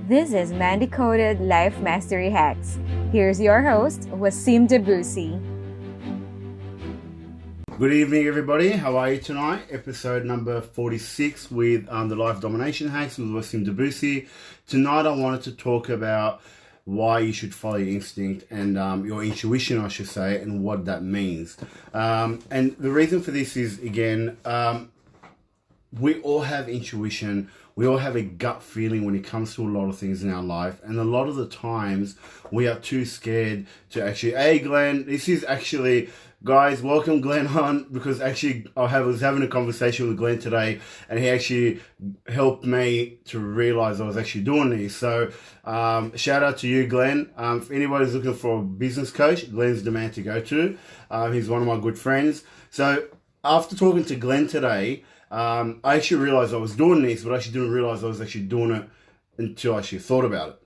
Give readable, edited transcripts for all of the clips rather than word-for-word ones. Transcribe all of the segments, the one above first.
This is Man Decoded Life Mastery Hacks. Here's your host, Wassim Debussy. Good evening, everybody. How are you tonight? Episode number 46 with the Life Domination Hacks with Wassim Debussy. Tonight I wanted to talk about why you should follow your instinct and your intuition, I should say, and what that means. And the reason for this is, again, we all have intuition. We all have a gut feeling when it comes to a lot of things in our life. And a lot of the times we are too scared to actually, hey, Glenn, this is actually, guys, welcome Glenn on, because actually I was having a conversation with Glenn today and he actually helped me to realize I was actually doing this. So shout out to you, Glenn. If anybody's looking for a business coach, Glenn's the man to go to. He's one of my good friends. So after talking to Glenn today, I actually realized I was doing this, but I actually didn't realize I was actually doing it until I actually thought about it.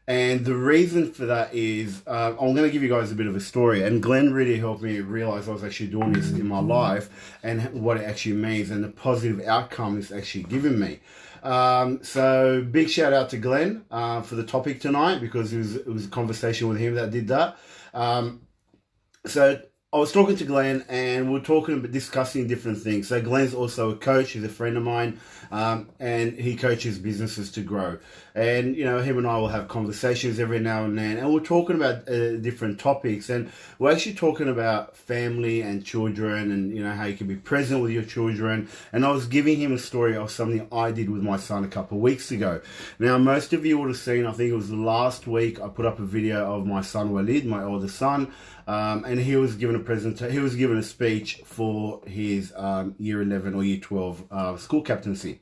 And the reason for that is, I'm going to give you guys a bit of a story. And Glenn really helped me realize I was actually doing this in my life and what it actually means and the positive outcome it's actually given me. So big shout out to Glenn for the topic tonight, because it was a conversation with him that did that. So I was talking to Glenn and we were talking about discussing different things. So Glenn's also a coach. He's a friend of mine, and he coaches businesses to grow. And, you know, him and I will have conversations every now and then. And we're talking about different topics. And we're actually talking about family and children and, you know, how you can be present with your children. And I was giving him a story of something I did with my son a couple of weeks ago. Now, most of you would have seen, I think it was last week, I put up a video of my son Walid, my oldest son. And he was given a speech for his year 11 or year 12 school captaincy.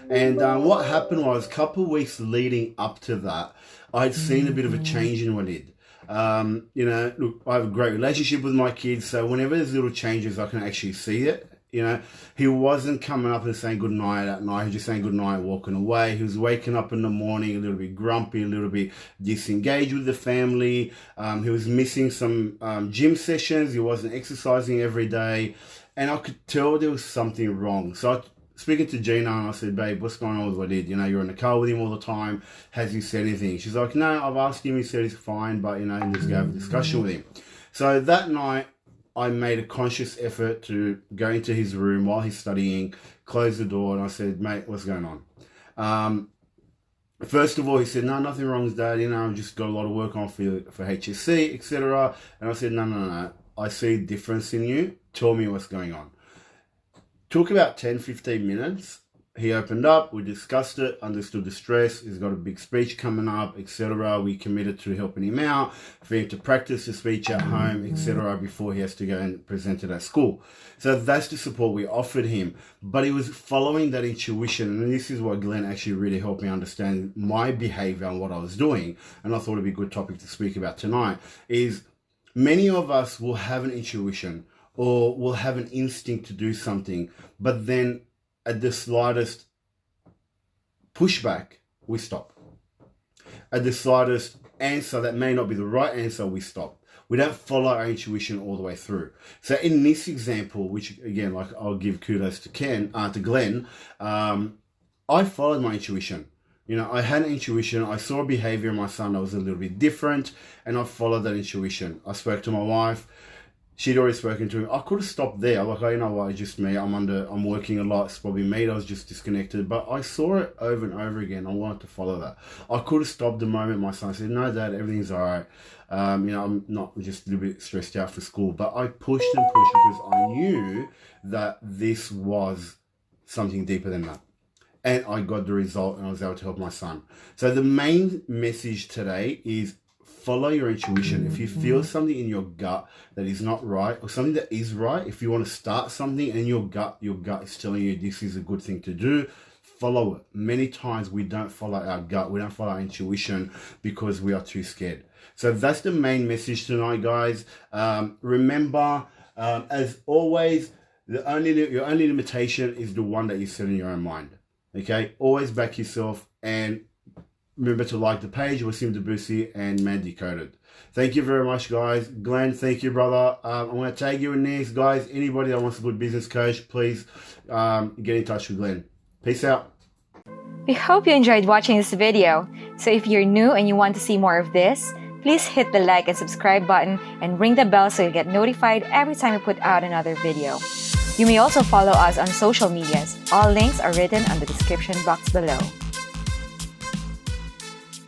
And what happened was, a couple of weeks leading up to that, I'd seen a bit of a change in Walid. You know, look, I have a great relationship with my kids, so whenever there's little changes, I can actually see it. You know, he wasn't coming up and saying good night at night. He was just saying good night, walking away. He was waking up in the morning a little bit grumpy, a little bit disengaged with the family. He was missing some gym sessions. He wasn't exercising every day. And I could tell there was something wrong. So I speaking to Gina, and I said, babe, what's going on with Walid? You know, you're in the car with him all the time. Has he said anything? She's like, no, I've asked him. He said he's fine, but, you know, let's go have a discussion with him. So that night, I made a conscious effort to go into his room while he's studying, close the door, and I said, mate, what's going on? First of all, he said, no, nothing wrong with Dad. You know, I've just got a lot of work on for HSC, etc. And I said, no. I see a difference in you. Tell me what's going on. Took about 10-15 minutes. He opened up, we discussed it, understood the stress. He's got a big speech coming up, etc. We committed to helping him out, for him to practice the speech at home, etc. before he has to go and present it at school. So that's the support we offered him. But he was following that intuition, and this is what Glenn actually really helped me understand my behavior and what I was doing. And I thought it'd be a good topic to speak about tonight, is many of us will have an intuition or will have an instinct to do something, but then at the slightest pushback, we stop. At the slightest answer that may not be the right answer, we stop. We don't follow our intuition all the way through. So in this example, which again, like I'll give kudos to Glenn, I followed my intuition. You know, I had an intuition. I saw a behavior in my son that was a little bit different, and I followed that intuition. I spoke to my wife. She'd already spoken to him. I could have stopped there. Like, you know what, it's just me. I'm working a lot. It's probably me. I was just disconnected. But I saw it over and over again. I wanted to follow that. I could have stopped the moment my son said, no, Dad, everything's all right. You know, I'm not just a little bit stressed out for school. But I pushed and pushed because I knew that this was something deeper than that. And I got the result and I was able to help my son. So the main message today is follow your intuition. If you feel something in your gut that is not right, or something that is right, if you want to start something and your gut is telling you this is a good thing to do, follow it. Many times we don't follow our gut, we don't follow our intuition because we are too scared. So that's the main message tonight, guys. Remember, as always, your only limitation is the one that you set in your own mind. Okay, always back yourself, and remember to like the page, Wassim Debussy and Man Decoded. Thank you very much, guys. Glenn, thank you, brother. I'm going to tag you in this. Guys, anybody that wants a good business coach, please get in touch with Glenn. Peace out. We hope you enjoyed watching this video. So if you're new and you want to see more of this, please hit the like and subscribe button and ring the bell so you get notified every time we put out another video. You may also follow us on social medias. All links are written on the description box below.